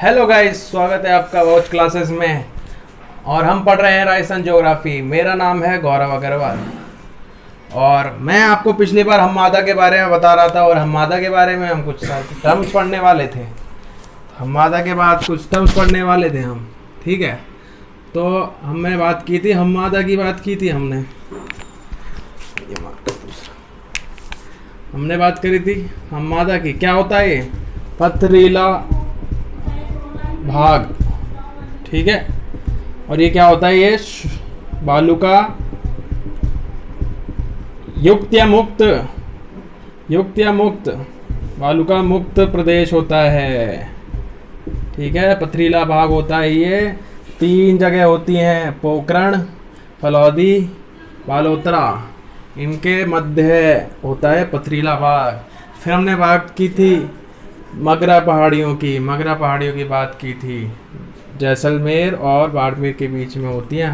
Hello guys, स्वागत है आपका वॉच क्लासेस में। और हम पढ़ रहे हैं राजस्थान ज्योग्राफी। मेरा नाम है गौरव अग्रवाल और मैं आपको पिछली बार हम्मादा के बारे में बता रहा था और हम्मादा के बारे में हम कुछ टर्म्स पढ़ने वाले थे। हम्मादा के बाद कुछ टर्म्स पढ़ने वाले थे हम, ठीक है। तो हमने बात की थी, हम्मादा की बात की थी हमने बात करी थी हम्मादा की। क्या होता है ये? पथरीला भाग, ठीक है। और ये क्या होता है? ये बालू का युक्त या मुक्त बालू का मुक्त प्रदेश होता है, ठीक है। पथरीला भाग होता है। ये 3 जगह होती हैं, पोखरण, फलौदी, बालोतरा, इनके मध्य होता है पथरीला भाग। फिर हमने बात की थी मगरा पहाड़ियों की बात की थी। जैसलमेर और बाड़मेर के बीच में होती हैं,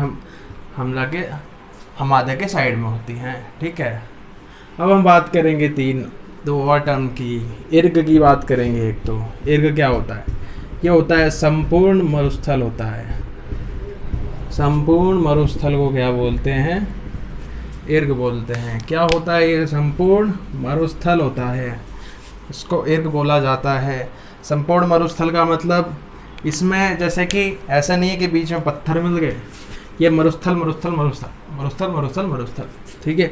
हम्मादा के साइड में होती हैं, ठीक है। अब हम बात करेंगे 2 और टर्म की। इर्ग की बात करेंगे। एक तो इर्ग क्या होता है? ये होता है संपूर्ण मरुस्थल होता है। संपूर्ण मरुस्थल को क्या बोलते हैं? इर्ग बोलते हैं। क्या होता है ये? संपूर्ण मरुस्थल होता है, इसको इर्ग बोला जाता है। संपूर्ण मरुस्थल का मतलब इसमें जैसे कि ऐसा नहीं है कि बीच में पत्थर मिल गए। ये मरुस्थल, ठीक है।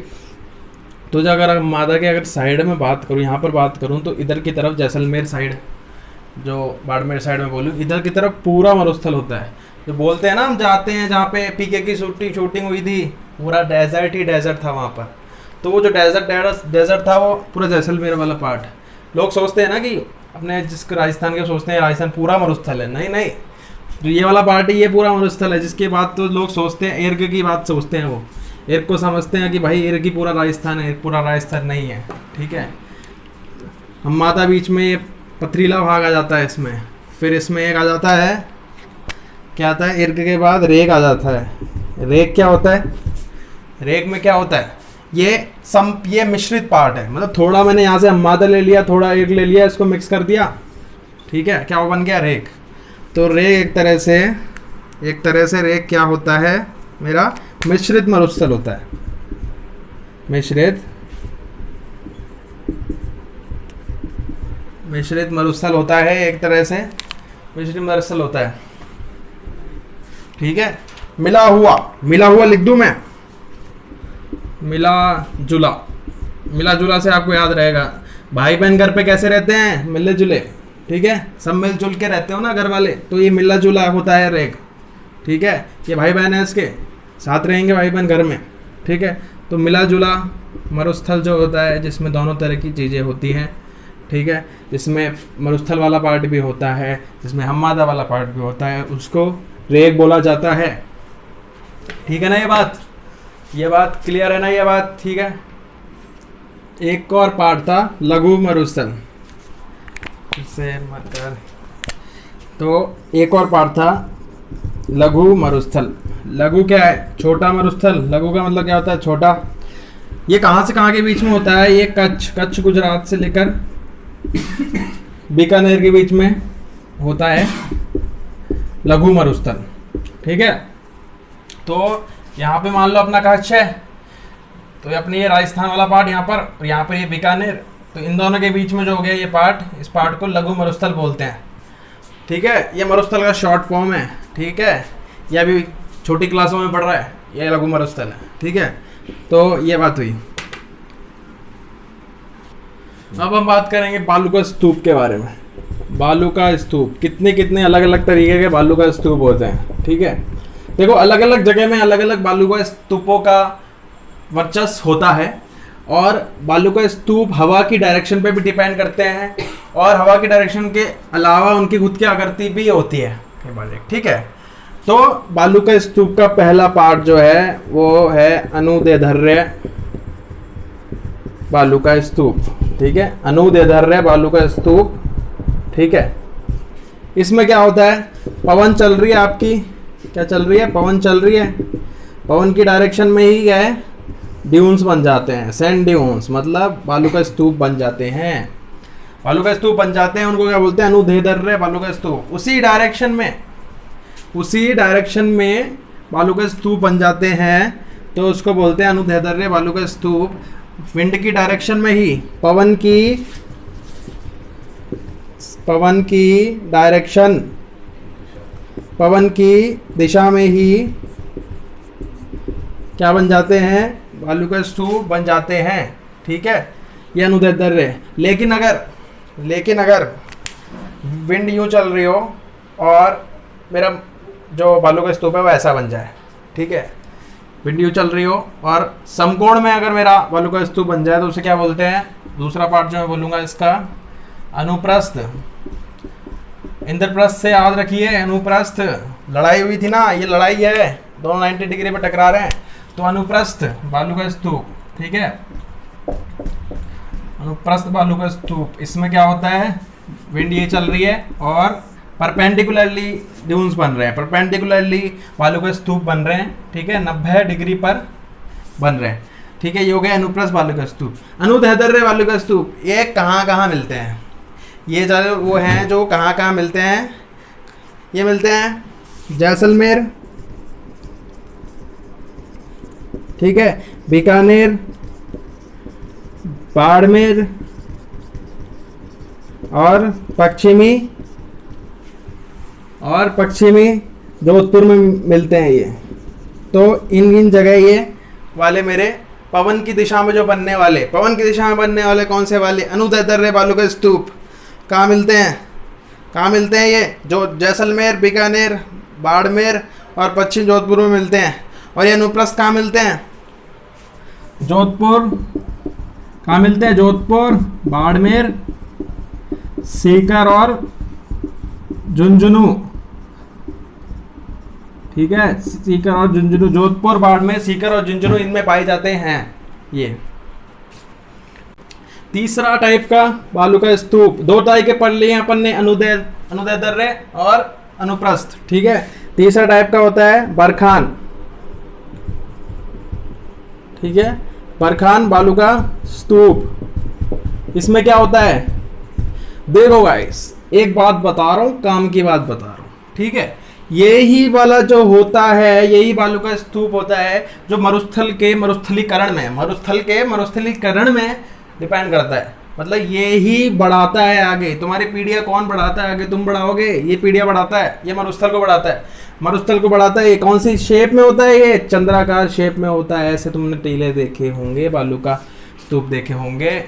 तो जो अगर हम्मादा के साइड में बात करूँ, यहाँ पर बात करूँ तो इधर की तरफ जैसलमेर साइड, जो बाड़मेर साइड में बोलूँ, इधर की तरफ पूरा मरुस्थल होता है। जो बोलते हैं ना, हम जाते हैं जहाँ पे पीके की शूटिंग हुई थी, पूरा डेजर्ट था वहाँ पर। तो वो जो डेजर्ट था वो पूरा जैसलमेर वाला पार्ट। लोग सोचते हैं ना कि अपने जिसको राजस्थान के सोचते हैं राजस्थान पूरा मरुस्थल है। नहीं, तो ये वाला पार्ट ही ये पूरा मरुस्थल है। जिसके बाद तो लोग सोचते हैं इर्ग की बात सोचते हैं, वो इर्ग को समझते हैं कि भाई इर्ग ही पूरा राजस्थान है। पूरा राजस्थान नहीं है, ठीक है। हम्मादा बीच में ये पथरीला भाग आ जाता है इसमें। फिर इसमें एक आ जाता है, क्या आता है? इर्ग के बाद रेग आ जाता है। रेग क्या होता है? रेग में क्या होता है? ये मिश्रित पार्ट है। मतलब थोड़ा मैंने यहाँ से हम्मादा ले लिया, थोड़ा इर्ग ले लिया, इसको मिक्स कर दिया, ठीक है। क्या वो बन गया? रेग। तो रेग एक तरह से रेग क्या होता है? मेरा मिश्रित मरुस्थल होता है। मिश्रित मरुस्थल होता है, एक तरह से मिश्रित मरुस्थल होता है, ठीक है। मिला हुआ लिख दूं मैं। मिला जुला से आपको याद रहेगा, भाई बहन घर पे कैसे रहते हैं? मिले जुले, ठीक है। सब मिलजुल के रहते हो ना घर वाले, तो ये मिला जुला होता है रेग, ठीक है। ये भाई बहन है, इसके साथ रहेंगे भाई बहन घर में, ठीक है। तो मिला जुला मरुस्थल जो होता है, जिसमें दोनों तरह की चीज़ें होती हैं, ठीक है। जिसमें मरुस्थल वाला पार्ट भी होता है, जिसमें हम्मादा वाला पार्ट भी होता है, उसको रेग बोला जाता है, ठीक है ना। ये बात क्लियर है ना? ये बात ठीक है। एक और पार्ट था लघु मरुस्थल। तो एक और पार्ट था लघु मरुस्थल। लघु क्या है? छोटा मरुस्थल। लघु का मतलब क्या होता है? छोटा। ये कहाँ से कहाँ के बीच में होता है? ये कच्छ गुजरात से लेकर बीकानेर के बीच में होता है लघु मरुस्थल, ठीक है। तो यहाँ पे मान लो अपना कच्छ है, तो अपने ये राजस्थान वाला पार्ट यहाँ पर ये बीकानेर, तो इन दोनों के बीच में जो हो गया ये पार्ट, इस पार्ट को लघु मरुस्थल बोलते हैं, ठीक है। ये मरुस्थल का शॉर्ट फॉर्म है, ठीक है। ये अभी छोटी क्लासों में पढ़ रहा है, ये लघु मरुस्थल है, ठीक है। तो ये बात हुई। अब हम बात करेंगे बालू का स्तूप के बारे में। बालू का स्तूप, कितने अलग अलग तरीके के बालू का स्तूप होते हैं, ठीक है। देखो, अलग अलग जगह में अलग अलग बालू का स्तूपों का वर्चस्व होता है। और बालू का स्तूप हवा की डायरेक्शन पे भी डिपेंड करते हैं, और हवा की डायरेक्शन के अलावा उनकी खुद की आकृति भी होती है, ठीक है। तो बालू का स्तूप का पहला पार्ट जो है वो है अनुदैर्ध्य बालू का स्तूप, ठीक है। अनुदैर्ध्य बालू का स्तूप, ठीक है। इसमें क्या होता है? पवन चल रही है आपकी, क्या चल रही है? पवन चल रही है। पवन की डायरेक्शन में ही क्या है? ड्यून्स बन जाते हैं, सैंड ड्यून्स, मतलब बालू का स्तूप बन जाते हैं। बालू का स्तूप बन जाते हैं, उनको क्या बोलते हैं, अनुदैर्ध्य बालू का स्तूप। उसी डायरेक्शन में बालू का स्तूप बन जाते हैं तो उसको बोलते हैं अनुदैर्ध्य बालू का स्तूप। विंड की डायरेक्शन में ही, पवन की दिशा में ही क्या बन जाते हैं, बालू का स्तूप बन जाते हैं। ठीक है, ये अनुदैर्ध्य है। लेकिन अगर विंड यूं चल रही हो और मेरा जो बालू का स्तूप है वो ऐसा बन जाए, ठीक है, विंड यूं चल रही हो और समकोण में अगर मेरा बालू का स्तूप बन जाए तो उसे क्या बोलते हैं, दूसरा पार्ट जो मैं बोलूँगा इसका, अनुप्रस्थ। इंद्रप्रस्थ से याद रखिए, अनुप्रस्थ लड़ाई हुई थी ना, ये लड़ाई है, दोनों 90 डिग्री पे टकरा रहे हैं, तो अनुप्रस्थ बालू का स्तूप। ठीक है, अनुप्रस्थ बालू का स्तूप, इसमें क्या होता है, विंड ये चल रही है और परपेंडिकुलरली ड्यून्स बन रहे हैं, परपेंडिकुलरली बालू का स्तूप बन रहे हैं। ठीक है, 90 डिग्री पर बन रहे हैं। ठीक है, ये हो गया अनुप्रस्थ बालू का स्तूप। अनुदैर्ध्य बालू का स्तूप ये कहाँ मिलते हैं, ये जो वो हैं जो कहाँ मिलते हैं, ये मिलते हैं जैसलमेर, ठीक है, बीकानेर, बाड़मेर और पश्चिमी जोधपुर में मिलते हैं ये। तो इन जगह ये वाले मेरे पवन की दिशा में जो बनने वाले कौन से वाले, अनुदैर्ध्य बालू का स्तूप कहाँ मिलते हैं ये, जो जैसलमेर, बीकानेर, बाड़मेर और पश्चिम जोधपुर में मिलते हैं। और ये अनुप्रस्थ कहाँ मिलते हैं, जोधपुर, कहाँ मिलते हैं, जोधपुर, बाड़मेर, सीकर और झुंझुनू। ठीक है, सीकर और झुंझुनू, जोधपुर, बाड़मेर, सीकर और झुंझुनू इनमें पाए जाते हैं ये। तीसरा टाइप का बालू का स्तूप, दो टाइप के पढ़ लिए अपन ने, अनुदैर्ध्य और अनुप्रस्थ। ठीक है, तीसरा टाइप का होता है बरखान। ठीक है, बरखान बालू का स्तूप। इसमें क्या होता है, देखो गाइस, एक बात बता रहा हूं, काम की बात बता रहा हूं। ठीक है, यही वाला जो होता है, यही बालू का स्तूप होता है जो मरुस्थल के मरुस्थलीकरण में डिपेंड करता है। मतलब ये ही बढ़ाता है आगे, तुम्हारी पीढ़ियाँ कौन बढ़ाता है आगे, तुम बढ़ाओगे, ये पीढ़ियाँ बढ़ाता है, ये मरुस्थल को बढ़ाता है। ये कौन सी शेप में होता है, ये चंद्राकार शेप में होता है। ऐसे तुमने टीले देखे होंगे, बालू का स्तूप देखे होंगे।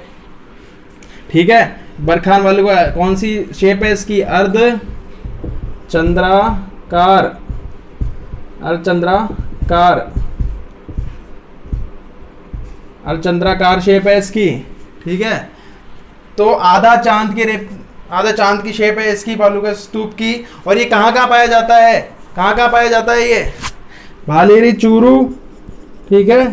ठीक है, बरखान बालू का कौन सी शेप है इसकी, अर्धचंद्राकार शेप है इसकी। ठीक है, तो आधा चांद की शेप है इसकी बालू के स्तूप की। और ये कहाँ पाया जाता है, ये भालेरी चूरू। ठीक है,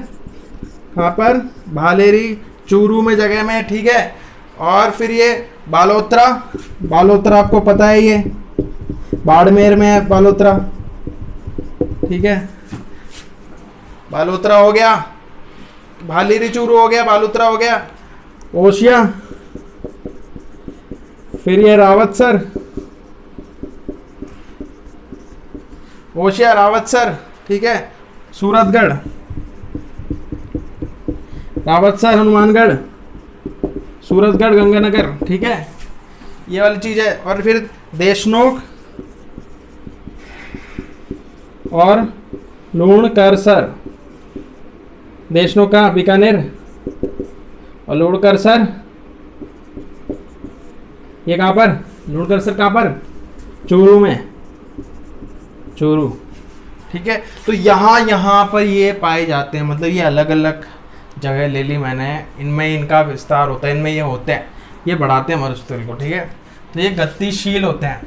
कहाँ पर, भालेरी चूरू में जगह में। ठीक है, और फिर ये बालोतरा आपको पता है, ये बाड़मेर में है बालोतरा। ठीक है, बालोतरा हो गया, भालेरी चूरू हो गया, बालोतरा हो गया, ओशिया, फिर ये रावतसर, ठीक है, सूरतगढ़, रावतसर, हनुमानगढ़, सूरतगढ़, गंगानगर। ठीक है, ये वाली चीज है। और फिर देशनोक और लूणकरसर, देशनोक का बीकानेर और लूणकरसर ये कहाँ पर, लूणकरसर कहाँ पर, चूरू में, चूरू। ठीक है, तो यहाँ पर ये पाए जाते हैं। मतलब ये अलग अलग जगह ले ली मैंने, इनमें इनका विस्तार होता है, इनमें ये होते हैं, ये बढ़ाते हैं मरुस्थल को। ठीक है, तो ये गतिशील होते हैं,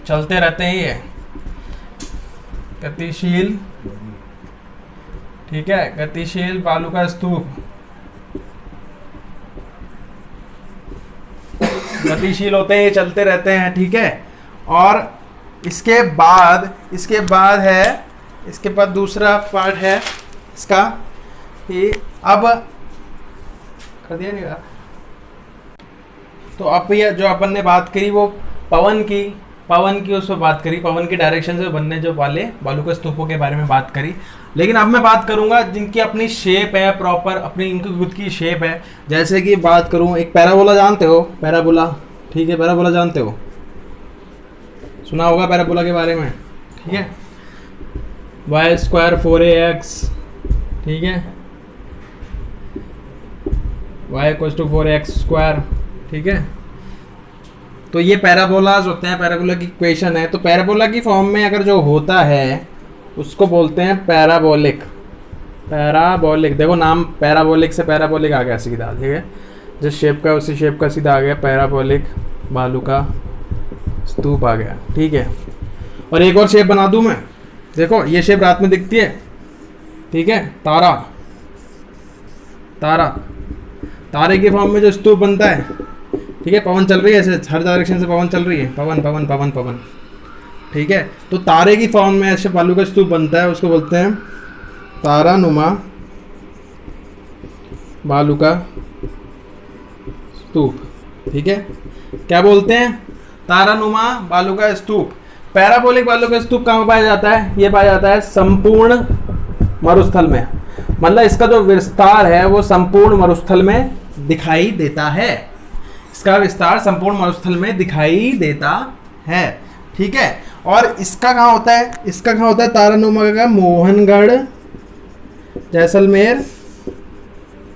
चलते रहते हैं, ये गतिशील। ठीक है, गतिशील बालू का स्तूप गतिशील होते हैं, ये चलते रहते हैं। ठीक है, और इसके बाद दूसरा पार्ट है इसका कि अब कर दिया नहीं। तो अब ये जो अपन ने बात करी वो पवन की उस पर बात करी, पवन की डायरेक्शन से बनने जो वाले बालू के स्तूपों के बारे में बात करी। लेकिन अब मैं बात करूंगा जिनकी अपनी शेप है प्रॉपर, अपनी इनकी खुद की शेप है। जैसे कि बात करूं, एक पैराबोला जानते हो, पैराबोला, ठीक है, पैराबोला जानते हो, सुना होगा पैराबोला के बारे में, ठीक है, y² 4ax, ठीक है, y = 4x², ठीक है। तो ये पैराबोलाज होते हैं, पैराबोला की इक्वेशन है। तो पैराबोला की फॉर्म में अगर जो होता है उसको बोलते हैं पैराबोलिक। पैराबोलिक, देखो नाम पैराबोलिक से पैराबोलिक आ गया सीधा, ठीक है, जिस शेप का उसी शेप का सीधा आ गया, पैराबोलिक बालू का स्तूप आ गया, ठीक है। और एक और शेप बना दूं मैं, देखो ये शेप रात में दिखती है, ठीक है, तारा, तारे की फॉर्म में जो स्तूप बनता है, ठीक है, पवन चल रही है ऐसे, हर डायरेक्शन से पवन चल रही है, पवन पवन पवन पवन, ठीक है। तो तारे की फॉर्म में ऐसे बालू का स्तूप बनता है, उसको बोलते हैं तारानुमा बालू का स्तूप, ठीक है। क्या बोलते हैं? तारानुमा बालू का स्तूप। पैराबोलिक बालू का स्तूप कहाँ पाया जाता है? ये पाया जाता है संपूर्ण मरुस्थल में, मतलब इसका जो विस्तार है वो संपूर्ण मरुस्थल में दिखाई देता है, इसका विस्तार संपूर्ण मरुस्थल में दिखाई देता है, ठीक है। और इसका कहाँ होता है? इसका कहाँ होता है तारानुमा का? मोहनगढ़, जैसलमेर,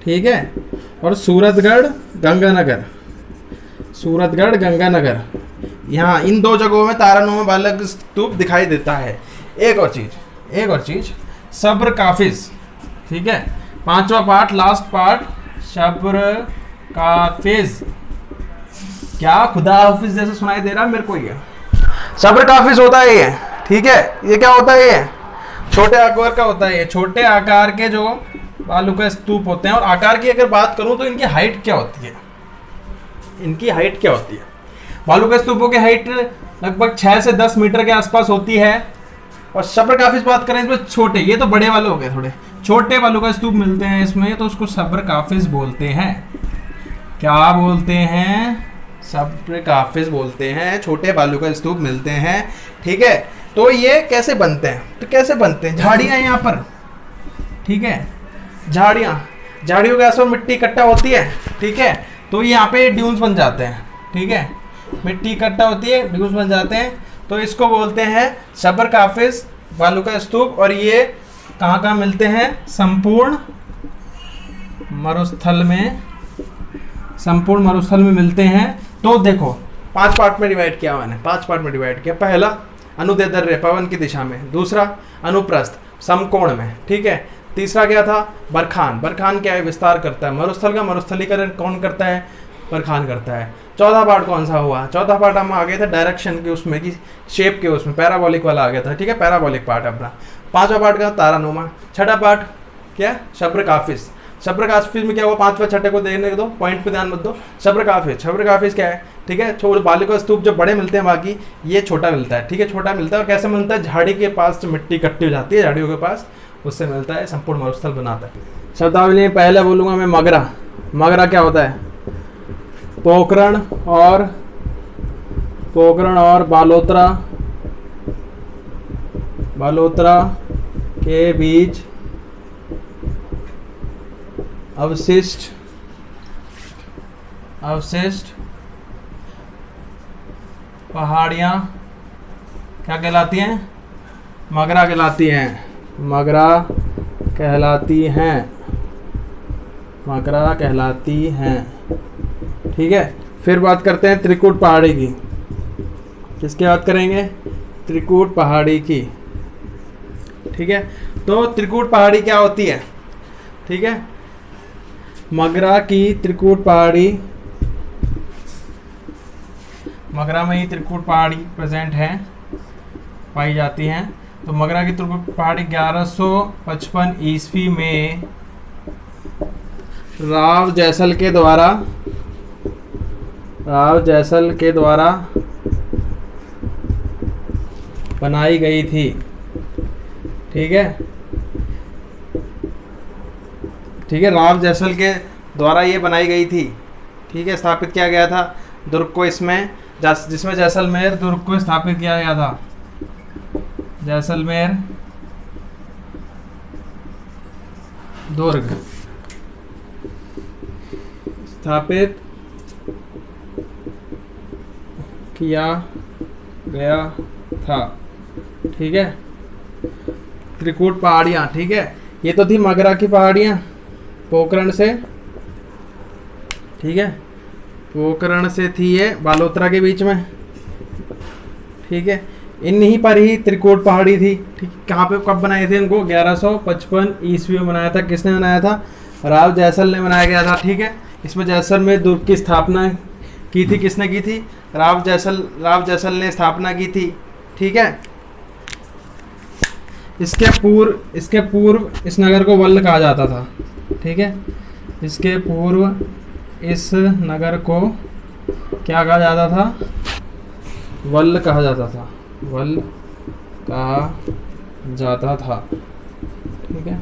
ठीक है, और सूरतगढ़, गंगानगर, सूरतगढ़, गंगानगर, यहाँ इन दो जगहों में तारानुमा बालू का स्तूप दिखाई देता है। एक और चीज सब्र काफिज, ठीक है, 5वां पार्ट, लास्ट पार्ट, सब्र काफिज। क्या खुदा हाफिज जैसे सुनाई दे रहा है मेरे को? ये सब्र काफिज होता है ये, ठीक है। ये क्या होता है? ये छोटे आकार का होता है। ये छोटे आकार के जो बालू का स्तूप होते हैं। और आकार की अगर बात करूं तो इनकी हाइट क्या होती है? इनकी हाइट क्या होती है? बालू के स्तूपों की हाइट लगभग 6 से 10 मीटर के आसपास होती है। और सब्र काफिज बात करें इसमें छोटे, ये तो बड़े वाले हो गए, थोड़े छोटे बालू का स्तूप मिलते हैं इसमें, तो उसको सब्र काफिज बोलते हैं। क्या बोलते हैं? सब्र काफिज बोलते हैं। छोटे बालू का स्तूप मिलते हैं, ठीक है। तो ये कैसे बनते हैं? तो कैसे बनते हैं? झाड़ियाँ यहाँ पर, ठीक है, झाड़ियों के आसपास मिट्टी इकट्ठा होती है, ठीक है। तो यहाँ पे ड्यून्स बन जाते हैं, ठीक है, मिट्टी इकट्ठा होती है, ड्यून्स बन जाते हैं। तो इसको बोलते हैं सब्र काफिज बालू का स्तूप। और ये कहाँ मिलते हैं? संपूर्ण मरुस्थल में, संपूर्ण मरुस्थल में मिलते हैं। तो देखो 5 पार्ट में डिवाइड किया मैंने, 5 पार्ट में डिवाइड किया। पहला अनुदैर्ध्य पवन की दिशा में, दूसरा अनुप्रस्थ समकोण में, ठीक है। तीसरा क्या था? बरखान। बरखान क्या है? विस्तार करता है मरुस्थल का। मरुस्थलीकरण कौन करता है? बरखान करता है। चौथा पार्ट कौन सा हुआ? चौथा पार्ट हम आ गए थे डायरेक्शन के उसमें, की शेप के उसमें, पैराबोलिक वाला आ गया था, ठीक है, पैराबोलिक पार्ट अपना। 5वां पार्ट का तारानुमा। छठा पार्ट क्या? सब्र काफिज। सब्र काफिज में क्या हुआ? 5वें छठे को देखने दो, पॉइंट पे ध्यान मत दो। सब्र काफिज क्या है? ठीक है, छोटे बालू का स्तूप जो बड़े मिलते हैं, बाकी ये छोटा मिलता है, ठीक है, छोटा मिलता है। और कैसे मिलता है? झाड़ी के पास जो मिट्टी इकट्ठी हो जाती है झाड़ियों के पास, उससे मिलता है, संपूर्ण मरुस्थल बनाता है। शब्दावली में पहले बोलूँगा मैं मगरा। मगरा क्या होता है? पोखरण और बालोतरा के बीच अवशिष्ट पहाड़ियाँ क्या कहलाती हैं? मगरा कहलाती हैं। मगरा कहलाती हैं, ठीक है। फिर बात करते हैं त्रिकूट पहाड़ी की। किसकी बात करेंगे? त्रिकूट पहाड़ी की, ठीक है। तो त्रिकूट पहाड़ी क्या होती है? ठीक है, मगरा की त्रिकूट पहाड़ी, मगरा में ही त्रिकूट पहाड़ी प्रेजेंट है, पाई जाती हैं। तो मगरा की त्रिकूट पहाड़ी 1155 ईस्वी में राव जैसल के द्वारा बनाई गई थी, ठीक है, राव जैसल के द्वारा ये बनाई गई थी, ठीक है, स्थापित किया गया था। दुर्ग को इसमें जिसमें जैसलमेर दुर्ग को स्थापित किया गया था। जैसलमेर दुर्ग स्थापित किया गया था। ठीक है, त्रिकूट पहाड़ियाँ, ठीक है, ये तो थी मगरा की पहाड़ियाँ पोखरण से, ठीक है, पोखरण से थी ये बालोतरा के बीच में, ठीक है, इन्हीं पर ही त्रिकूट पहाड़ी थी। ठीक, कहाँ पे कब बनाए थे इनको? 1155 ईस्वी में बनाया था। किसने बनाया था? राव जैसल ने बनाया गया था। ठीक है, इसमें जैसलमेर दुर्ग की स्थापना की थी। किसने की थी? राव जैसल ने स्थापना की थी। ठीक है, इसके पूर्व इस नगर को वल्ल कहा जाता था। ठीक है, इसके पूर्व इस नगर को क्या कहा जाता था? वल्ल कहा जाता था। वल्ल कहा जाता था। ठीक है,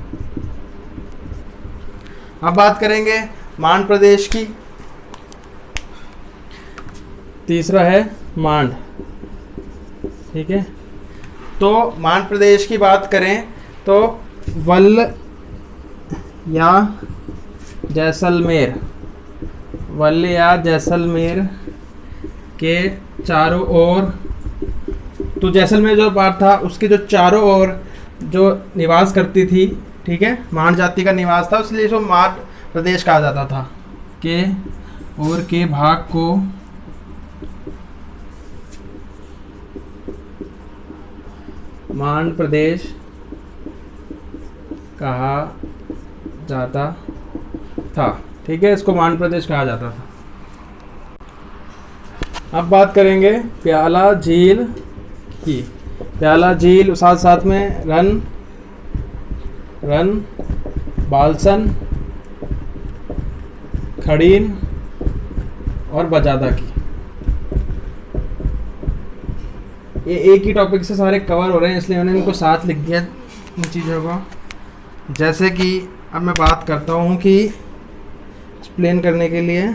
अब बात करेंगे मांड प्रदेश की। तीसरा है मांड। ठीक है, तो मांड प्रदेश की बात करें तो वल्ल या जैसलमेर, वल्ल या जैसलमेर के चारों ओर, तो जैसलमेर जो पार्ट था उसके जो चारों ओर जो निवास करती थी, ठीक है, मांड जाति का निवास था, इसलिए इसको मांड प्रदेश कहा जाता था। के और के भाग को मांड प्रदेश कहा जाता था। ठीक है, इसको मांड प्रदेश कहा जाता था। अब बात करेंगे प्याला झील की। प्याला झील साथ साथ में रन बालसन, खड़ीन और बजादा की, ये एक ही टॉपिक से सारे कवर हो रहे हैं, इसलिए मैंने इनको साथ लिख दिया इन चीज़ों को। जैसे कि अब मैं बात करता हूँ कि एक्सप्लेन करने के लिए,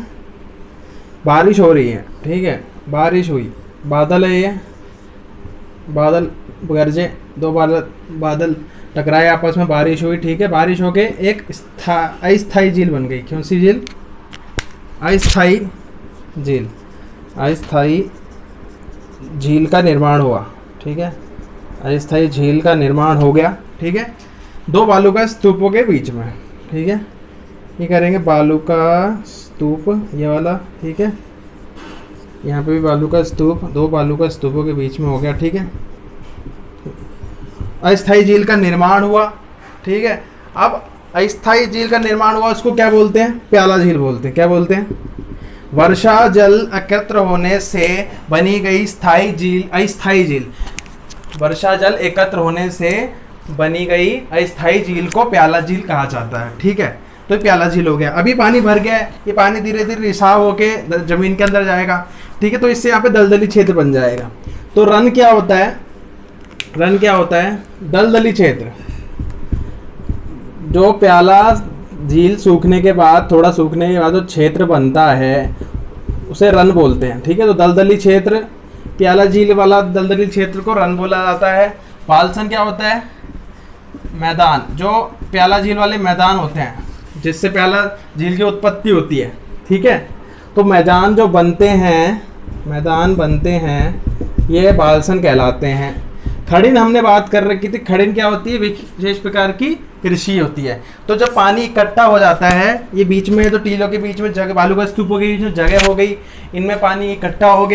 बारिश हो रही है, ठीक है, बारिश हुई, बादल है, ये बादल गरजे, दो बादल टकराए आपस में, बारिश हुई, ठीक है, बारिश होके एक अस्थाई झील बन गई। कौन सी झील? अस्थाई झील। अस्थाई झील का निर्माण हुआ। ठीक है, अस्थाई झील का निर्माण हो गया। ठीक है, दो बालू का स्तूपों के बीच में। ठीक है, ये करेंगे बालू का स्तूप, ये वाला, ठीक है, यहाँ पे भी बालू का स्तूप, दो बालू का स्तूपों के बीच में हो गया। ठीक है, अस्थाई झील का निर्माण हुआ। ठीक है, अब अस्थाई झील का निर्माण हुआ, उसको क्या बोलते हैं? प्याला झील बोलते हैं। क्या बोलते हैं? वर्षा जल एकत्र होने से बनी गई स्थायी झील, अस्थाई झील। वर्षा जल एकत्र होने से बनी गई अस्थाई झील को प्याला झील कहा जाता है। ठीक है, तो प्याला झील हो गया। अभी पानी भर गया है, ये पानी धीरे धीरे रिसाव होके जमीन के अंदर जाएगा। ठीक है, तो इससे यहाँ पे दलदली क्षेत्र बन जाएगा। तो रन क्या होता है? रन क्या होता है? दलदली क्षेत्र। जो प्याला झील सूखने के बाद, थोड़ा सूखने के बाद जो क्षेत्र बनता है उसे रन बोलते हैं। ठीक है, तो दलदली क्षेत्र, प्याला झील वाला दलदली क्षेत्र को रन बोला जाता है। बालसन क्या होता है? मैदान। जो प्याला झील वाले मैदान होते हैं जिससे प्याला झील की उत्पत्ति होती है। ठीक है, तो मैदान जो बनते हैं, मैदान बनते हैं, ये बालसन कहलाते हैं। खड़ीन हमने बात कर रखी थी। खड़ीन क्या होती है? विशेष प्रकार की कृषि होती है। तो जब पानी इकट्ठा हो जाता है, ये बीच में, तो टीलों के बीच में जगह, बालू का स्तूपों के बीच में जगह हो गई, इनमें पानी इकट्ठा हो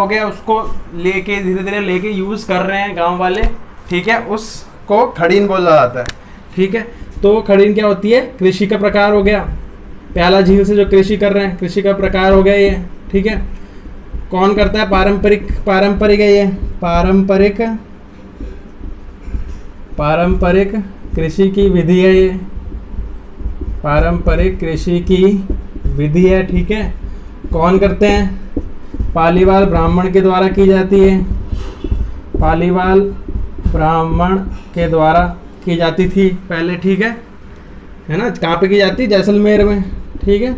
गया, उसको लेके धीरे धीरे लेके यूज़ कर रहे हैं गांव वाले। ठीक है, उसको खड़ीन बोला जाता है। ठीक है, तो खड़ीन क्या होती है? कृषि का प्रकार हो गया। प्याला झील से जो कृषि कर रहे हैं, कृषि का प्रकार हो गया ये। ठीक है, कौन करता है? पारंपरिक है ये, पारंपरिक कृषि की विधि है ये, पारंपरिक कृषि की विधि है। ठीक है, कौन करते हैं? पालीवाल ब्राह्मण के द्वारा की जाती है, पालीवाल ब्राह्मण के द्वारा की जाती थी पहले। ठीक है ना, कहाँ पे की जाती? जैसलमेर में। ठीक है,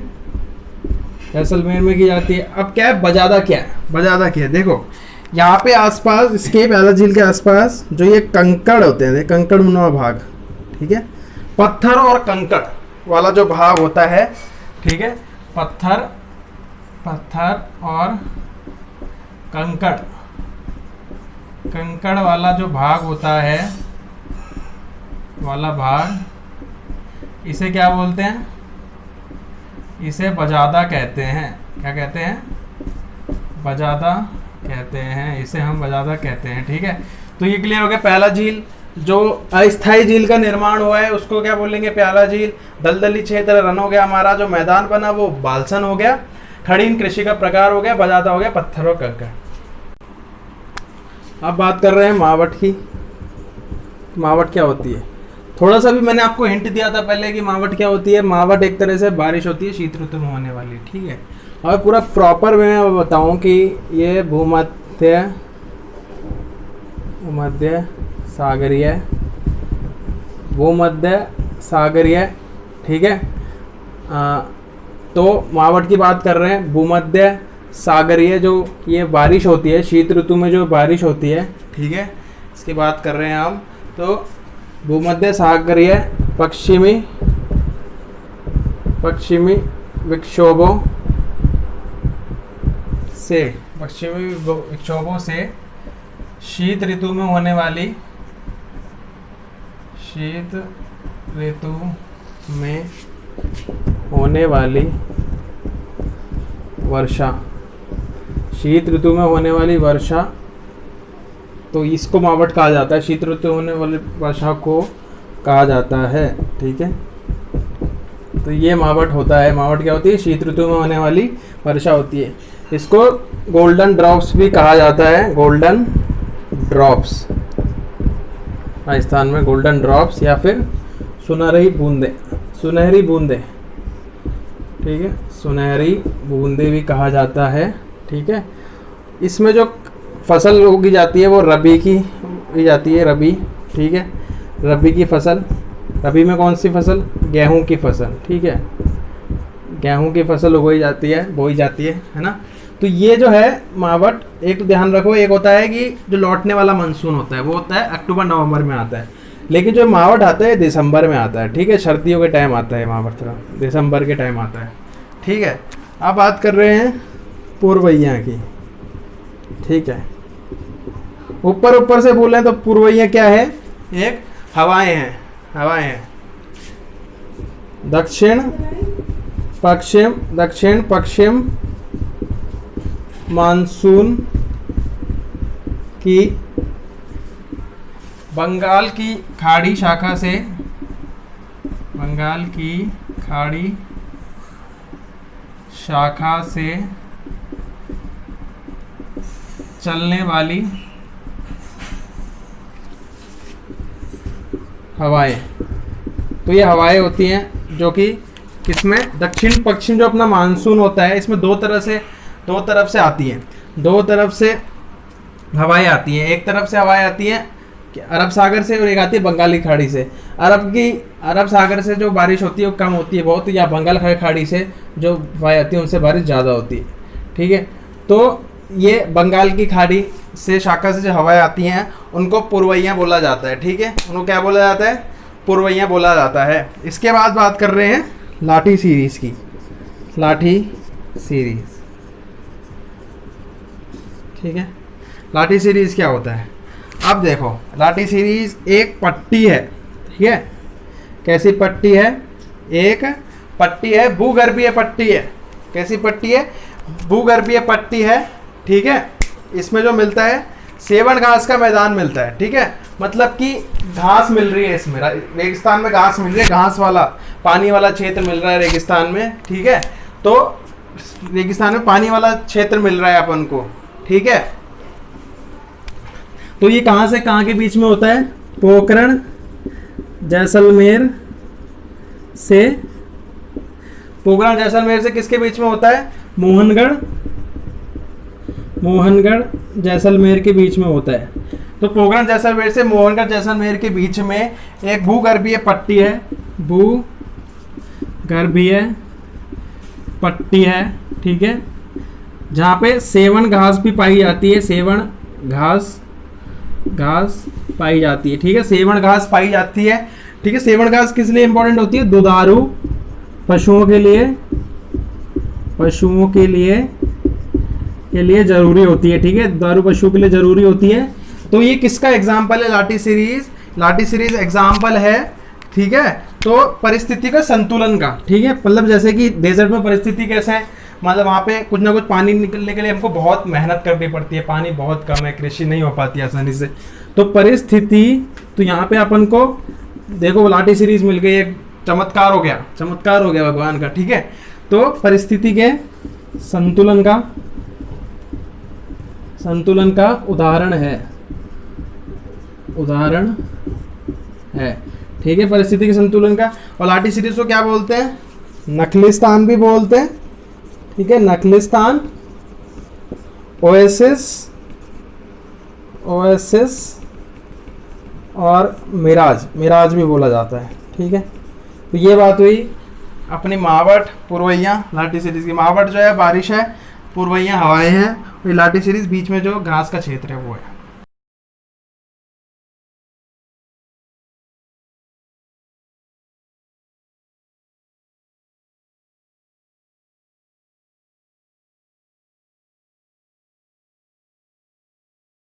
जैसलमेर में की जाती है। अब क्या है बजादा, क्या है बजादा, क्या है देखो यहाँ पे आसपास इसके प्याला झील के आसपास जो ये कंकड़ होते हैं, कंकड़ नुमा भाग, ठीक है, पत्थर और कंकड़ वाला जो भाग होता है, ठीक है, पत्थर और कंकड़ वाला जो भाग होता है, वाला भाग, इसे क्या बोलते हैं, इसे बजादा कहते हैं। क्या कहते हैं? बजादा कहते हैं, इसे हम बजादा कहते हैं, ठीक है। तो ये क्लियर हो गया। प्याला झील जो अस्थायी झील का निर्माण हुआ है उसको क्या बोलेंगे? प्याला झील। दलदली क्षेत्र रन हो गया हमारा, जो मैदान बना वो बालसन हो गया। खड़ीन कृषि का प्रकार हो गया, बजादा हो गया पत्थर और कंकड़। अब बात कर रहे हैं मावट की। मावट क्या होती है? थोड़ा सा भी मैंने आपको हिंट दिया था पहले कि मावट क्या होती है। मावट एक तरह से बारिश होती है शीत ऋतु में होने वाली, ठीक है। और पूरा प्रॉपर मैं बताऊं कि ये भूमध्य सागरीय, ठीक है। तो मावट की बात कर रहे हैं। भूमध्य सागरीय जो ये बारिश होती है, शीत ऋतु में जो बारिश होती है, ठीक है, इसकी बात कर रहे हैं हम। तो भूमध्य सागरीय पश्चिमी विक्षोभों से शीत ऋतु में होने वाली वर्षा, तो इसको मावट कहा जाता है। शीत ऋतु में होने वाली वर्षा को कहा जाता है, ठीक है। तो ये मावट होता है। मावट क्या होती है? शीत ऋतु में होने वाली वर्षा होती है। इसको गोल्डन ड्रॉप्स भी कहा जाता है। गोल्डन ड्रॉप्स, राजस्थान में गोल्डन ड्रॉप्स, या फिर सुनहरी बूंदे, ठीक है, सुनहरी बूंदे भी कहा जाता है, ठीक है। इसमें जो फसल उगी जाती है वो रबी की उगी जाती है, रबी, ठीक है। रबी की फसल, रबी में कौन सी फसल? गेहूं की फसल, ठीक है। गेहूं की फसल उगाई जाती है, बोई जाती है ना। तो ये जो है मावट, एक तो ध्यान रखो, एक होता है कि जो लौटने वाला मानसून होता है वो होता है अक्टूबर नवंबर में आता है, लेकिन जो मावट आता है दिसंबर में आता है, ठीक है। सर्दियों के टाइम आता है मावट, थोड़ा दिसंबर के टाइम आता है, ठीक है। अब बात कर रहे हैं पूर्वइया की, ठीक है। ऊपर से बोले तो पूर्वइया क्या है? एक हवाएं हैं। दक्षिण पश्चिम मानसून की बंगाल की खाड़ी शाखा से चलने वाली हवाएं। तो ये हवाएं होती हैं जो कि किसमें? दक्षिण पश्चिम जो अपना मानसून होता है, इसमें दो तरफ से आती हैं। दो तरफ से हवाएं आती हैं। एक तरफ से हवाएं आती हैं अरब सागर से, और एक आती है बंगाली खाड़ी से। अरब सागर से जो बारिश होती है वो कम होती है बहुत, या बंगाल खाड़ी से जो हवाएं आती है उनसे बारिश ज़्यादा होती है, ठीक है। तो ये बंगाल की खाड़ी से शाखा से जो हवाएं आती हैं उनको पूर्वइया बोला जाता है, ठीक है। उनको क्या बोला जाता है? पूर्वइया बोला जाता है। इसके बाद बात कर रहे हैं लाठी सीरीज की। लाठी सीरीज, ठीक है। लाठी सीरीज क्या होता है? अब देखो, लाठी सीरीज एक पट्टी है, ठीक है। कैसी पट्टी है? एक पट्टी है, भूगर्भीय पट्टी है। कैसी पट्टी है? भूगर्भीय पट्टी है, ठीक है। इसमें जो मिलता है सेवन घास का मैदान मिलता है, ठीक है। मतलब कि घास मिल रही है इसमें, रेगिस्तान में घास मिल रही है, घास वाला पानी वाला क्षेत्र मिल रहा है रेगिस्तान में, ठीक है। तो रेगिस्तान में पानी वाला क्षेत्र मिल रहा है अपन को, ठीक है। तो ये कहाँ से कहाँ के बीच में होता है? पोखरण जैसलमेर से किसके बीच में होता है? मोहनगढ़ जैसलमेर के बीच में होता है। तो पोखरण जैसलमेर से मोहनगढ़ जैसलमेर के बीच में एक भूगर्भीय पट्टी है। भूगर्भीय पट्टी है, ठीक है, जहाँ पे सेवन घास भी पाई जाती है, सेवन घास पाई जाती है, ठीक है, सेवन घास पाई जाती है, ठीक है। सेवन घास किस लिए इंपॉर्टेंट होती है? दुधारू पशुओं के लिए जरूरी होती है, ठीक है, दुधारू पशुओं के लिए जरूरी होती है। तो ये किसका एग्जाम्पल है? लाटी सीरीज एग्जाम्पल है, ठीक है। तो परिस्थिति का संतुलन का, ठीक है, मतलब जैसे कि डेजर्ट में परिस्थिति कैसे है, मतलब वहाँ पे कुछ ना कुछ पानी निकलने के लिए हमको बहुत मेहनत करनी पड़ती है, पानी बहुत कम है, कृषि नहीं हो पाती आसानी से। तो परिस्थिति, तो यहाँ पे अपन को देखो लाटी सीरीज मिल गई, एक चमत्कार हो गया भगवान का, ठीक है। तो परिस्थिति के संतुलन का उदाहरण है, ठीक है, परिस्थिति के संतुलन का। और लाटी सीरीज को क्या बोलते हैं? नखलिस्तान भी बोलते हैं, ठीक है, नखलिस्तान, ओएसिस और मिराज भी बोला जाता है, ठीक है। तो ये बात हुई अपनी महावट पुरवैया लाटी सीरीज की। महावट जो है बारिश है, पुरवैया हवाएं हैं, और लाटी सीरीज बीच में जो घास का क्षेत्र है वो है।